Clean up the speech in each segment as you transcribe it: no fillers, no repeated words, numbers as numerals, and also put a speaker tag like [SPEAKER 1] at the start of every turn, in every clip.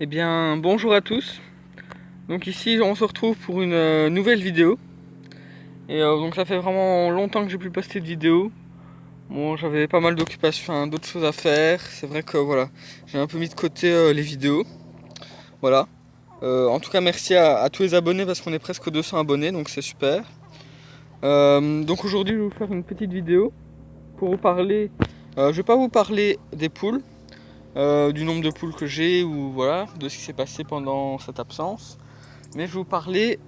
[SPEAKER 1] Eh bien, bonjour à tous. Donc ici, on se retrouve pour une nouvelle vidéo. Et donc ça fait vraiment longtemps que j'ai plus posté de vidéo. Bon, j'avais pas mal d'occupations, enfin, d'autres choses à faire. C'est vrai que voilà, j'ai un peu mis de côté les vidéos. Voilà. En tout cas, merci à tous les abonnés parce qu'on est presque 200 abonnés, donc c'est super. Donc aujourd'hui, je vais vous faire une petite vidéo pour vous parler. Je vais pas vous parler des poules, du nombre de poules que j'ai ou voilà, de ce qui s'est passé pendant cette absence. Mais je vais vous parler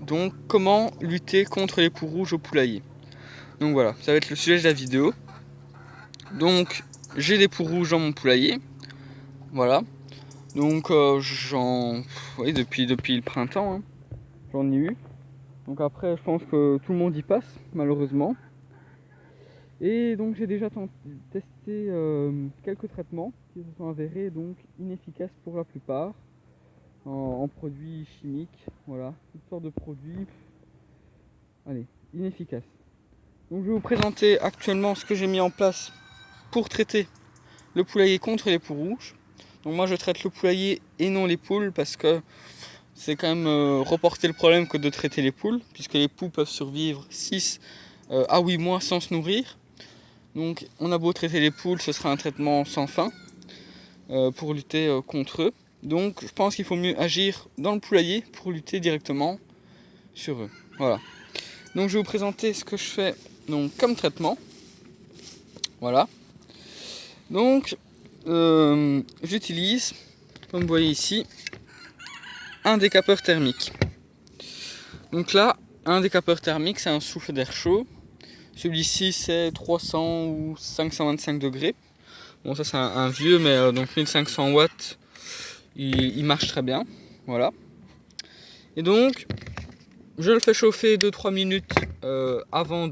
[SPEAKER 1] donc comment lutter contre les poux rouges au poulailler. Donc voilà, ça va être le sujet de la vidéo. Donc j'ai des poux rouges dans mon poulailler. Voilà. Donc oui, depuis le printemps, hein, j'en ai eu. Donc après, je pense que tout le monde y passe, malheureusement. Et donc j'ai déjà testé quelques traitements qui se sont avérés donc inefficaces pour la plupart. En produits chimiques, voilà, toutes sortes de produits, allez, inefficaces. Donc je vais vous présenter actuellement ce que j'ai mis en place pour traiter le poulailler contre les poux rouges. Donc moi je traite le poulailler et non les poules parce que c'est quand même reporter le problème que de traiter les poules, puisque les poux peuvent survivre 6 à 8 mois sans se nourrir. Donc on a beau traiter les poules, ce sera un traitement sans fin pour lutter contre eux. Donc je pense qu'il faut mieux agir dans le poulailler pour lutter directement sur eux. Voilà. Donc je vais vous présenter ce que je fais donc, comme traitement. Voilà. Donc j'utilise, comme vous voyez ici, un décapeur thermique. Donc là, un décapeur thermique, c'est un souffle d'air chaud. Celui-ci, c'est 300 ou 525 degrés. Bon, ça c'est un vieux, mais donc 1500 watts, il marche très bien. Voilà. Et donc, je le fais chauffer 2-3 minutes avant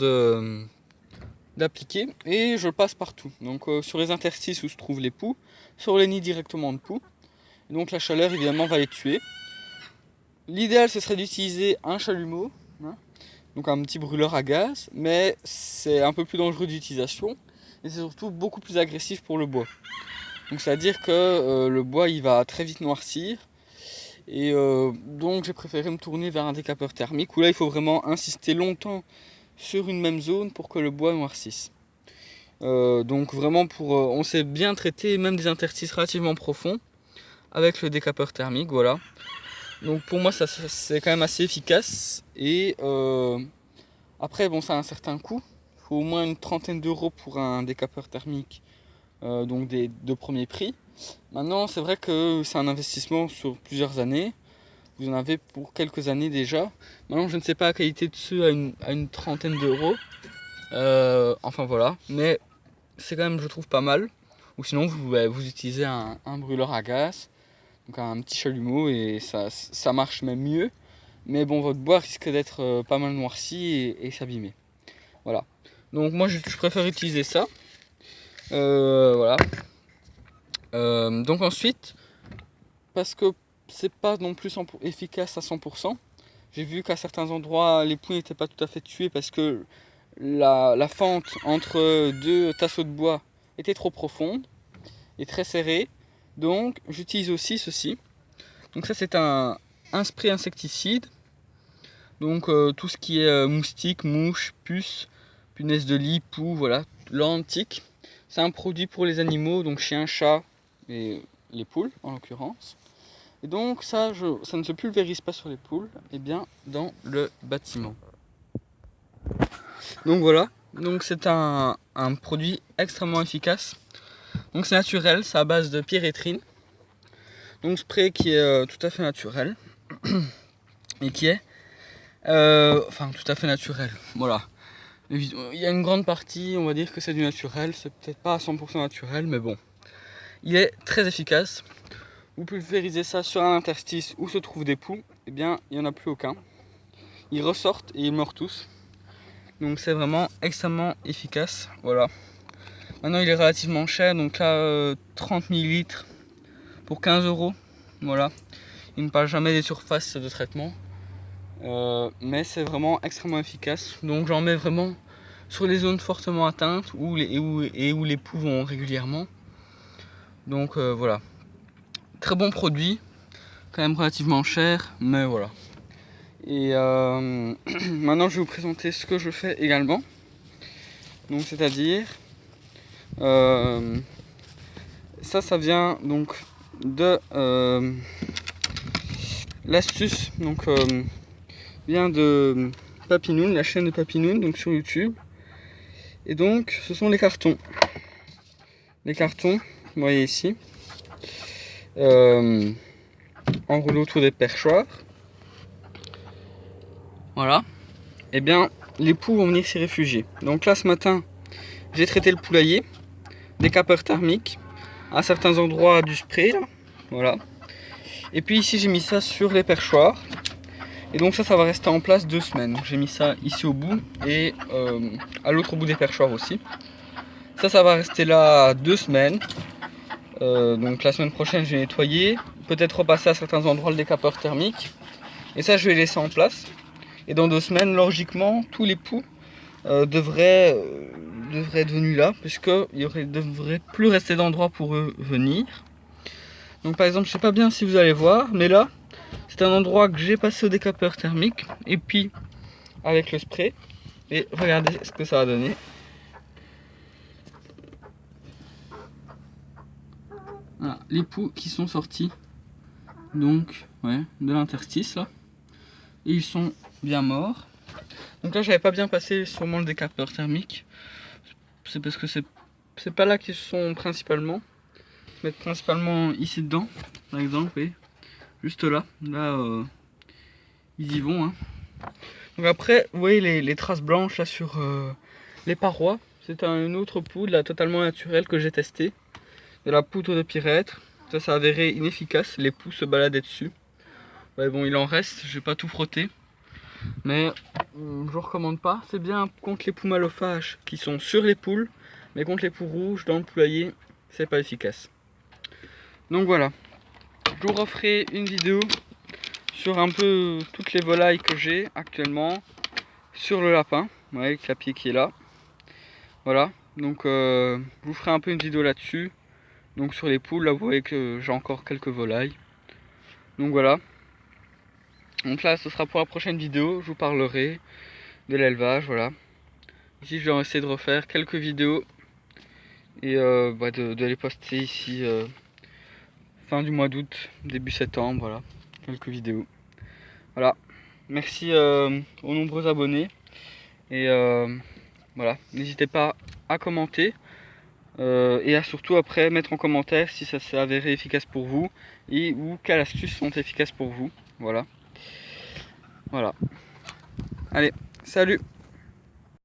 [SPEAKER 1] d'appliquer et je le passe partout. Donc sur les interstices où se trouvent les poux, sur les nids directement de poux. Et donc la chaleur évidemment va les tuer. L'idéal ce serait d'utiliser un chalumeau, hein, donc un petit brûleur à gaz, mais c'est un peu plus dangereux d'utilisation et c'est surtout beaucoup plus agressif pour le bois. Donc c'est à dire que le bois il va très vite noircir et donc j'ai préféré me tourner vers un décapeur thermique où là il faut vraiment insister longtemps sur une même zone pour que le bois noircisse. Donc vraiment on sait bien traiter même des interstices relativement profonds avec le décapeur thermique, voilà. Donc pour moi ça c'est quand même assez efficace et après bon ça a un certain coût. Il faut au moins une trentaine d'euros pour un décapeur thermique, donc de premier prix. Maintenant c'est vrai que c'est un investissement sur plusieurs années. Vous en avez pour quelques années déjà. Maintenant je ne sais pas la qualité de ceux à une trentaine d'euros. Enfin voilà, mais c'est quand même je trouve pas mal. Ou sinon vous utilisez un brûleur à gaz, donc un petit chalumeau et ça marche même mieux. Mais bon votre bois risque d'être pas mal noirci et s'abîmer. Voilà. Donc moi je préfère utiliser ça. Voilà. Donc ensuite, parce que c'est pas non plus efficace à 100%, j'ai vu qu'à certains endroits les poux n'étaient pas tout à fait tués parce que la fente entre deux tasseaux de bois était trop profonde et très serrée. Donc j'utilise aussi ceci. Donc ça c'est un spray insecticide. Donc tout ce qui est moustiques, mouches, puces, punaises de lit, poux, voilà, l'antique. C'est un produit pour les animaux, donc chiens, chats et les poules en l'occurrence. Et donc ça ne se pulvérise pas sur les poules, et bien dans le bâtiment. Donc voilà, donc c'est un produit extrêmement efficace. Donc c'est naturel, c'est à base de pyréthrine. Donc spray qui est tout à fait naturel et qui est enfin tout à fait naturel. Voilà. Il y a une grande partie, on va dire que c'est du naturel, c'est peut-être pas à 100% naturel, mais bon. Il est très efficace. Vous pulvérisez ça sur un interstice où se trouvent des poux, et bien il n'y en a plus aucun. Ils ressortent et ils meurent tous. Donc c'est vraiment extrêmement efficace. Voilà. Maintenant il est relativement cher, donc là 30 ml pour 15 euros. Voilà. Il ne parle jamais des surfaces de traitement. Mais c'est vraiment extrêmement efficace. Donc j'en mets vraiment sur les zones fortement atteintes où les poux vont régulièrement. Donc voilà. très bon produit, quand même relativement cher, mais voilà. Et maintenant je vais vous présenter ce que je fais également. Donc c'est-à-dire ça vient donc de l'astuce, donc vient de Papinoun, la chaîne de Papinoun, donc sur YouTube. Et donc ce sont les cartons. Les cartons, vous voyez ici, enroulés autour des perchoirs. Voilà. Et bien les poux vont venir s'y réfugier. Donc là ce matin, j'ai traité le poulailler, des capeurs thermiques, à certains endroits du spray, là. Voilà. Et puis ici j'ai mis ça sur les perchoirs. Et donc ça va rester en place 2 semaines. J'ai mis ça ici au bout et à l'autre bout des perchoirs aussi. Ça va rester là 2 semaines. Donc la semaine prochaine je vais nettoyer, peut-être repasser à certains endroits le décapeur thermique. Et ça je vais laisser en place. Et dans 2 semaines, logiquement, tous les poux devraient être venus là, puisqu'il ne devrait plus rester d'endroit pour eux venir. Donc par exemple, je sais pas bien si vous allez voir, mais là, c'est un endroit que j'ai passé au décapeur thermique, et puis avec le spray, et regardez ce que ça a donné. Voilà, les poux qui sont sortis, donc, ouais, de l'interstice là, et ils sont bien morts. Donc là, j'avais pas bien passé sûrement le décapeur thermique, c'est parce que c'est pas là qu'ils sont principalement. Mettre principalement ici dedans, par exemple, et juste là, ils y vont. Hein. Donc après, vous voyez les traces blanches là sur les parois. C'est une autre poudre là, totalement naturelle que j'ai testée, de la poudre de pyrètre. Ça s'est avéré inefficace, les poux se baladaient dessus. Ouais, bon, il en reste, je vais pas tout frotter, mais je recommande pas. C'est bien contre les poux malophages qui sont sur les poules, mais contre les poux rouges dans le poulailler, c'est pas efficace. Donc voilà, je vous referai une vidéo sur un peu toutes les volailles que j'ai actuellement, sur le lapin, ouais, avec la pied qui est là. Voilà, donc je vous ferai un peu une vidéo là-dessus. Donc sur les poules, là vous voyez que j'ai encore quelques volailles. Donc voilà. Donc là ce sera pour la prochaine vidéo, je vous parlerai de l'élevage, voilà. Ici je vais essayer de refaire quelques vidéos et de les poster ici fin du mois d'août, début septembre, voilà, quelques vidéos. Voilà, merci aux nombreux abonnés et voilà, n'hésitez pas à commenter et à surtout après mettre en commentaire si ça s'est avéré efficace pour vous et ou quelles astuces sont efficaces pour vous. Voilà, voilà. Allez, salut!